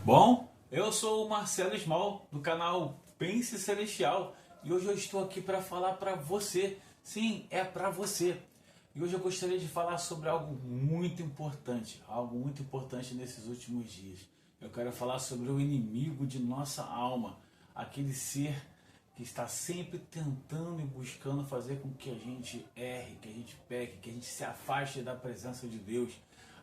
Bom, eu sou o Marcelo Small do canal Pense Celestial e hoje eu estou aqui para falar para você. Sim, é para você. E hoje eu gostaria de falar sobre algo muito importante nesses últimos dias. Eu quero falar sobre o inimigo de nossa alma, aquele ser que está sempre tentando e buscando fazer com que a gente erre, que a gente peque, que a gente se afaste da presença de Deus.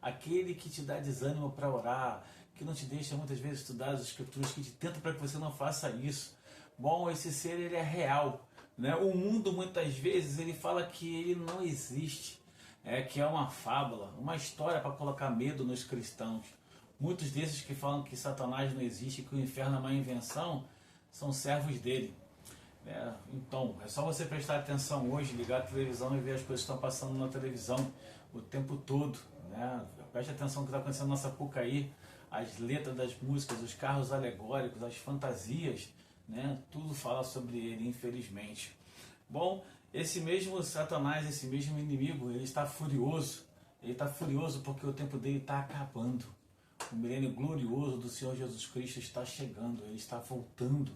Aquele que te dá desânimo para orar, que não te deixa muitas vezes estudar as escrituras, que te tenta para que você não faça isso. Bom, esse ser ele é real, né? O mundo muitas vezes ele fala que ele não existe, que é uma fábula, uma história para colocar medo nos cristãos. Muitos desses que falam que Satanás não existe, que o inferno é uma invenção, são servos dele. Então, é só você prestar atenção hoje, ligar a televisão e ver as coisas que estão passando na televisão o tempo todo. Né? Preste atenção no que está acontecendo na Sapucaí, as letras das músicas, os carros alegóricos, as fantasias, né? Tudo fala sobre ele, infelizmente. Bom, esse mesmo Satanás, esse mesmo inimigo, ele está furioso. Ele está furioso porque o tempo dele está acabando. O milênio glorioso do Senhor Jesus Cristo está chegando, ele está voltando,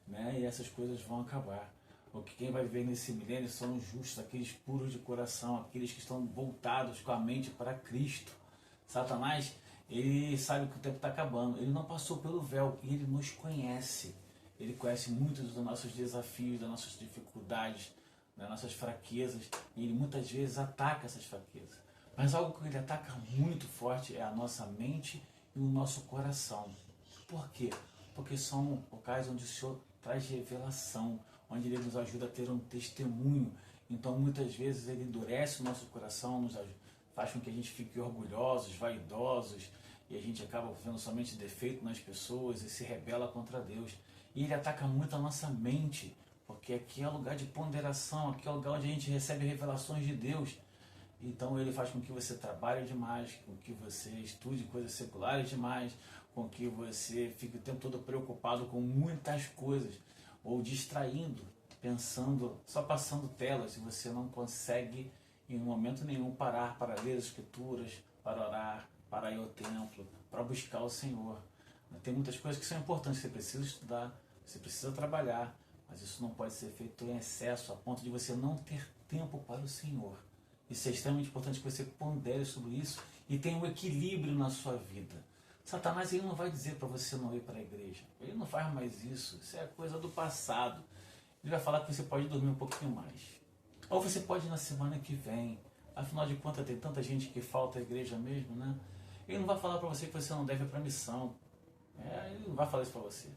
né? E essas coisas vão acabar. Porque quem vai viver nesse milênio são os justos, aqueles puros de coração, aqueles que estão voltados com a mente para Cristo. Satanás, ele sabe que o tempo está acabando, ele não passou pelo véu e ele nos conhece. Ele conhece muitos dos nossos desafios, das nossas dificuldades, das nossas fraquezas, e ele muitas vezes ataca essas fraquezas. Mas algo que ele ataca muito forte é a nossa mente e o nosso coração. Por quê? Porque são locais onde o Senhor traz revelação, onde ele nos ajuda a ter um testemunho. Então muitas vezes ele endurece o nosso coração, faz com que a gente fique orgulhosos, vaidosos, e a gente acaba vendo somente defeito nas pessoas e se rebela contra Deus. E ele ataca muito a nossa mente, porque aqui é o lugar de ponderação, aqui é o lugar onde a gente recebe revelações de Deus. Então ele faz com que você trabalhe demais, com que você estude coisas seculares demais, com que você fique o tempo todo preocupado com muitas coisas, ou distraindo, pensando, só passando telas, e você não consegue em momento nenhum parar para ler as escrituras, para orar, para ir ao templo, para buscar o Senhor. Tem muitas coisas que são importantes, você precisa estudar, você precisa trabalhar, mas isso não pode ser feito em excesso, a ponto de você não ter tempo para o Senhor. Isso é extremamente importante que você pondere sobre isso e tenha um equilíbrio na sua vida. Satanás ele não vai dizer para você não ir para a igreja. Ele não faz mais isso. Isso é coisa do passado. Ele vai falar que você pode dormir um pouquinho mais. Ou você pode ir na semana que vem. Afinal de contas, tem tanta gente que falta à igreja mesmo, né? Ele não vai falar para você que você não deve ir para a missão. Ele não vai falar isso para você.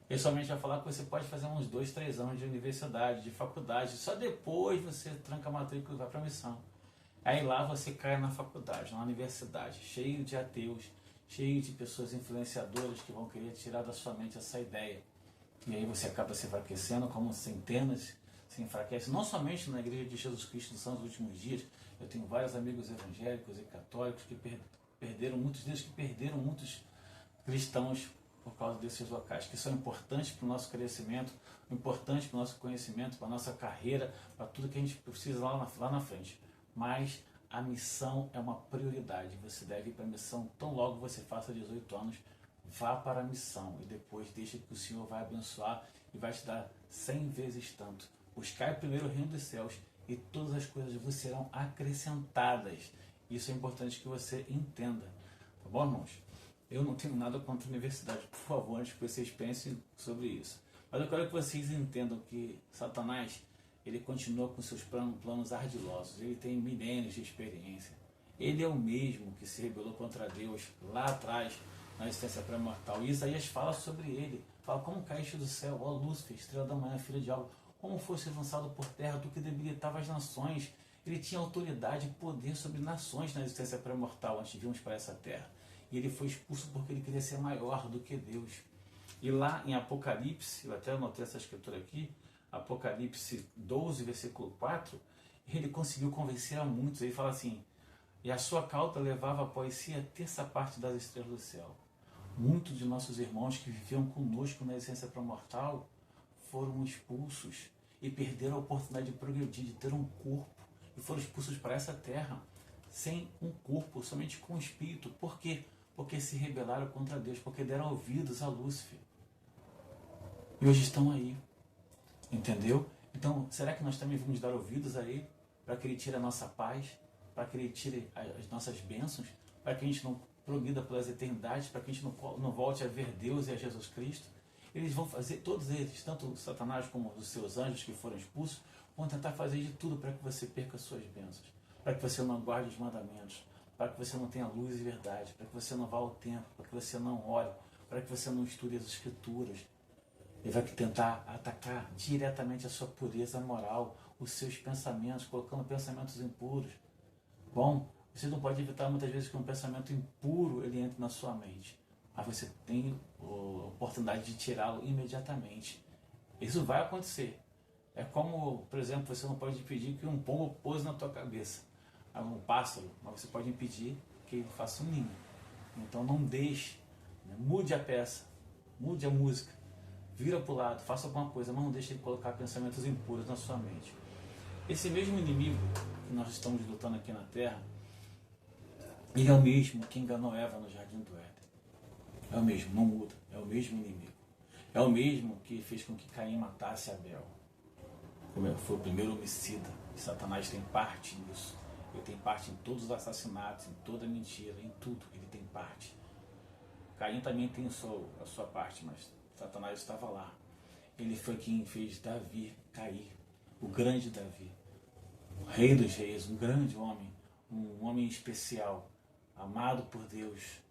Ele somente vai falar que você pode fazer uns 2, 3 anos de universidade, de faculdade. Só depois você tranca a matrícula e vai para a missão. Aí lá você cai na faculdade, na universidade, cheio de ateus, cheio de pessoas influenciadoras que vão querer tirar da sua mente essa ideia. E aí você acaba se enfraquecendo, como centenas se enfraquecem, não somente na Igreja de Jesus Cristo dos Santos Últimos Dias. Eu tenho vários amigos evangélicos e católicos que perderam, muitos deles que perderam muitos cristãos por causa desses locais, que são importantes para o nosso crescimento, importantes para o nosso conhecimento, para a nossa carreira, para tudo que a gente precisa lá na frente. Mas a missão é uma prioridade. Você deve ir para a missão tão logo você faça 18 anos. Vá para a missão e depois deixa que o Senhor vai abençoar e vai te dar 100 vezes tanto. Buscai primeiro o reino dos céus e todas as coisas vos serão acrescentadas. Isso é importante que você entenda. Tá bom, irmãos? Eu não tenho nada contra a universidade, por favor, antes que vocês pensem sobre isso. Mas eu quero que vocês entendam que Satanás ele continua com seus planos ardilosos, ele tem milênios de experiência. Ele é o mesmo que se rebelou contra Deus lá atrás, na existência pré-mortal. E Isaías fala sobre ele, fala como caíste do céu, ó Lúcifer, estrela da manhã, filho de algo, como fosse lançado por terra, tu que debilitava as nações. Ele tinha autoridade e poder sobre nações na existência pré-mortal, antes de virmos para essa terra. E ele foi expulso porque ele queria ser maior do que Deus. E lá em Apocalipse, eu até anotei essa escritura aqui, Apocalipse 12, versículo 4, ele conseguiu convencer a muitos. Ele fala assim, e a sua cauda levava após si a terça parte das estrelas do céu. Muitos de nossos irmãos que viviam conosco na essência pré-mortal foram expulsos e perderam a oportunidade de progredir, de ter um corpo, e foram expulsos para essa terra sem um corpo, somente com um espírito. Por quê? porque se rebelaram contra Deus, porque deram ouvidos a Lúcifer. E hoje estão aí. Entendeu? Então, será que nós também vamos dar ouvidos a Ele para que Ele tire a nossa paz, para que Ele tire as nossas bênçãos, para que a gente não progrida pelas eternidades, para que a gente não volte a ver Deus e a Jesus Cristo? Eles vão fazer, todos eles, tanto Satanás como os seus anjos que foram expulsos, vão tentar fazer de tudo para que você perca as suas bênçãos, para que você não guarde os mandamentos, para que você não tenha luz e verdade, para que você não vá ao templo, para que você não ore, para que você não estude as Escrituras. Ele vai tentar atacar diretamente a sua pureza moral, os seus pensamentos, colocando pensamentos impuros. Bom, você não pode evitar muitas vezes que um pensamento impuro ele entre na sua mente, mas você tem a oportunidade de tirá-lo imediatamente. Isso vai acontecer. É como, por exemplo, você não pode impedir que um pombo pouse na tua cabeça, um pássaro, mas você pode impedir que ele faça um ninho. Então não deixe, né? Mude a peça, mude a música, vira para o lado, faça alguma coisa, mas não deixe ele colocar pensamentos impuros na sua mente. Esse mesmo inimigo que nós estamos lutando aqui na Terra, ele é o mesmo que enganou Eva no Jardim do Éden. É o mesmo, não muda, é o mesmo inimigo. É o mesmo que fez com que Caim matasse Abel. Foi o primeiro homicida. E Satanás tem parte nisso. Ele tem parte em todos os assassinatos, em toda mentira, em tudo. Ele tem parte. Caim também tem a sua parte, mas Satanás estava lá. Ele foi quem fez Davi cair. O grande Davi. O rei dos reis, um grande homem. Um homem especial. Amado por Deus.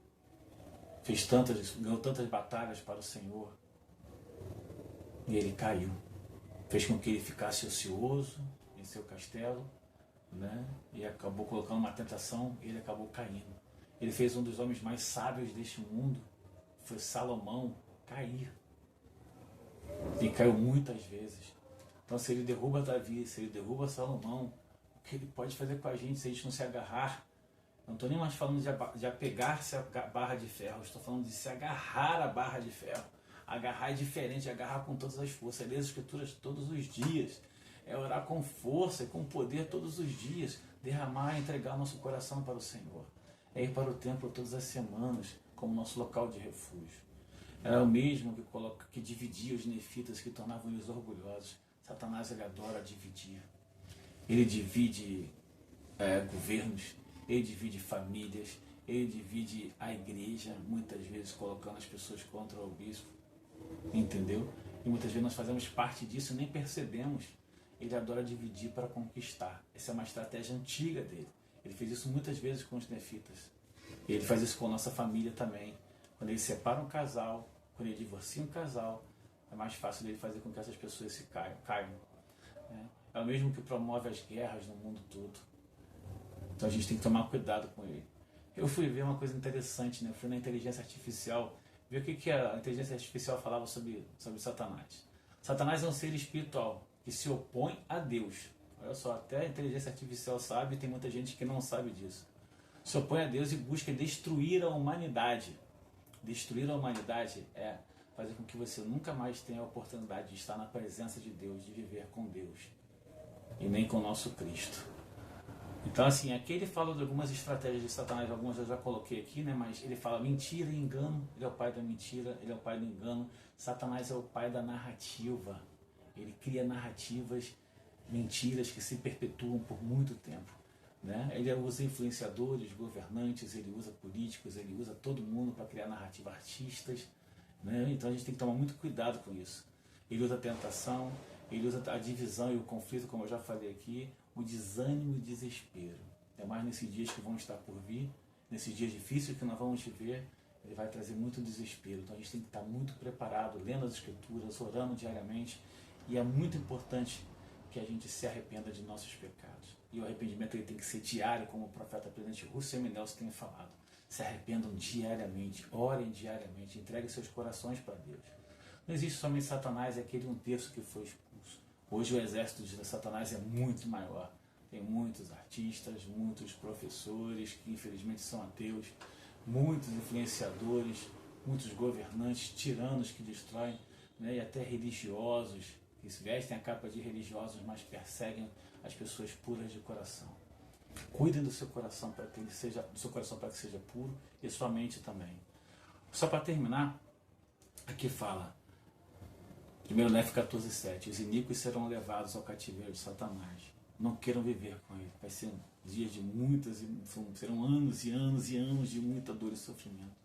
Ganhou tantas batalhas para o Senhor. E ele caiu. Fez com que ele ficasse ocioso em seu castelo, né? E acabou colocando uma tentação e ele acabou caindo. Ele fez um dos homens mais sábios deste mundo, foi Salomão, cair. E caiu muitas vezes. Então se ele derruba Davi, se ele derruba Salomão, o que ele pode fazer com a gente se a gente não se agarrar? Não estou nem mais falando de apegar-se à barra de ferro, estou falando de se agarrar à barra de ferro. Agarrar é diferente, agarrar com todas as forças, é ler as Escrituras todos os dias, é orar com força e com poder todos os dias, derramar e entregar o nosso coração para o Senhor, é ir para o templo todas as semanas como nosso local de refúgio. Era o mesmo que dividia os nefitas, que tornavam eles orgulhosos. Satanás, ele adora dividir. Ele divide governos, ele divide famílias, ele divide a igreja, muitas vezes colocando as pessoas contra o bispo. Entendeu? E muitas vezes nós fazemos parte disso e nem percebemos. Ele adora dividir para conquistar. Essa é uma estratégia antiga dele. Ele fez isso muitas vezes com os nefitas. E ele faz isso com a nossa família também. Quando ele separa um casal, quando ele divorcia um casal, é mais fácil dele fazer com que essas pessoas se caiam. É o mesmo que promove as guerras no mundo todo. Então a gente tem que tomar cuidado com ele. Eu fui ver uma coisa interessante, né? Eu fui na inteligência artificial, ver o que a inteligência artificial falava sobre Satanás. Satanás é um ser espiritual que se opõe a Deus. Olha só, até a inteligência artificial sabe, e tem muita gente que não sabe disso. Se opõe a Deus e busca destruir a humanidade. Destruir a humanidade é fazer com que você nunca mais tenha a oportunidade de estar na presença de Deus, de viver com Deus, e nem com o nosso Cristo. Então, assim, aqui ele fala de algumas estratégias de Satanás, algumas eu já coloquei aqui, né? Mas ele fala mentira e engano, ele é o pai da mentira, ele é o pai do engano. Satanás é o pai da narrativa. Ele cria narrativas, mentiras que se perpetuam por muito tempo, né? Ele usa influenciadores, governantes, ele usa políticos, ele usa todo mundo para criar narrativa, artistas, né? Então a gente tem que tomar muito cuidado com isso. Ele usa a tentação, ele usa a divisão e o conflito, como eu já falei aqui, o desânimo e o desespero. É mais nesses dias que vão estar por vir, nesses dias difíceis que nós vamos viver, ele vai trazer muito desespero. Então a gente tem que estar muito preparado, lendo as Escrituras, orando diariamente, e é muito importante que a gente se arrependa de nossos pecados. E o arrependimento ele tem que ser diário, como o profeta presidente Russell M. Nelson tem falado. Se arrependam diariamente, orem diariamente, entreguem seus corações para Deus. Não existe somente Satanás, é aquele 1/3 que foi expulso. Hoje o exército de Satanás é muito maior. Tem muitos artistas, muitos professores que infelizmente são ateus, muitos influenciadores, muitos governantes, tiranos que destroem, né, e até religiosos que se vestem a capa de religiosos, mas perseguem as pessoas puras de coração. Cuidem do seu coração para que ele seja, do seu coração para que seja puro e sua mente também. Só para terminar, aqui fala, 1 Nef 14:7, os iníquos serão levados ao cativeiro de Satanás. Não queiram viver com ele. Vai ser dias de serão anos e anos e anos de muita dor e sofrimento.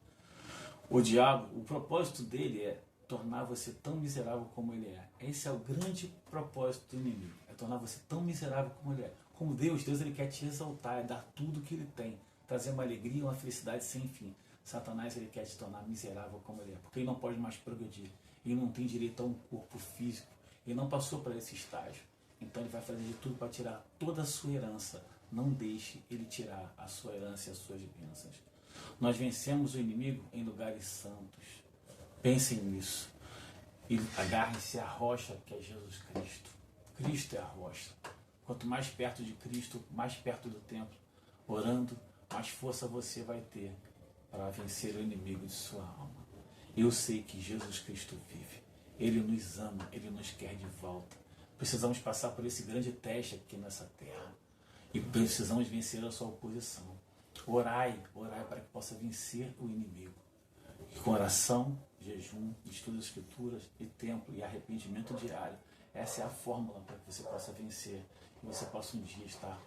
O diabo, o propósito dele é tornar você tão miserável como ele é. Esse é o grande propósito do inimigo, é tornar você tão miserável como ele é. Como Deus ele quer te exaltar, é dar tudo que ele tem, trazer uma alegria, uma felicidade sem fim. Satanás, ele quer te tornar miserável como ele é, porque ele não pode mais progredir, ele não tem direito a um corpo físico, ele não passou para esse estágio. Então ele vai fazer de tudo para tirar toda a sua herança. Não deixe ele tirar a sua herança e as suas bênçãos. Nós vencemos o inimigo em lugares santos. Pensem nisso. E agarrem-se à rocha que é Jesus Cristo. Cristo é a rocha. Quanto mais perto de Cristo, mais perto do templo, orando, mais força você vai ter para vencer o inimigo de sua alma. Eu sei que Jesus Cristo vive. Ele nos ama, Ele nos quer de volta. Precisamos passar por esse grande teste aqui nessa terra. E precisamos vencer a sua oposição. Orai para que possa vencer o inimigo. E com oração, jejum, estudo das escrituras e templo e arrependimento diário. Essa é a fórmula para que você possa vencer. E você possa um dia estar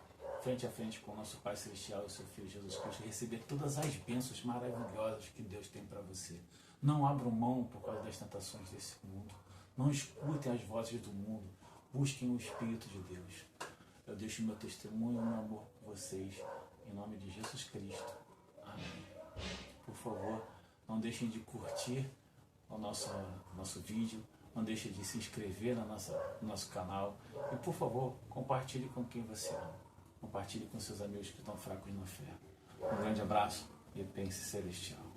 frente a frente com o nosso Pai Celestial e o seu Filho Jesus Cristo e receber todas as bênçãos maravilhosas que Deus tem para você. Não abram mão por causa das tentações desse mundo. Não escutem as vozes do mundo. Busquem o Espírito de Deus. Eu deixo meu testemunho e meu amor por vocês. Em nome de Jesus Cristo. Amém. Por favor, não deixem de curtir o nosso vídeo. Não deixem de se inscrever no nosso canal. E, por favor, compartilhe com quem você ama. Compartilhe com seus amigos que estão fracos na fé. Um grande abraço e pense celestial.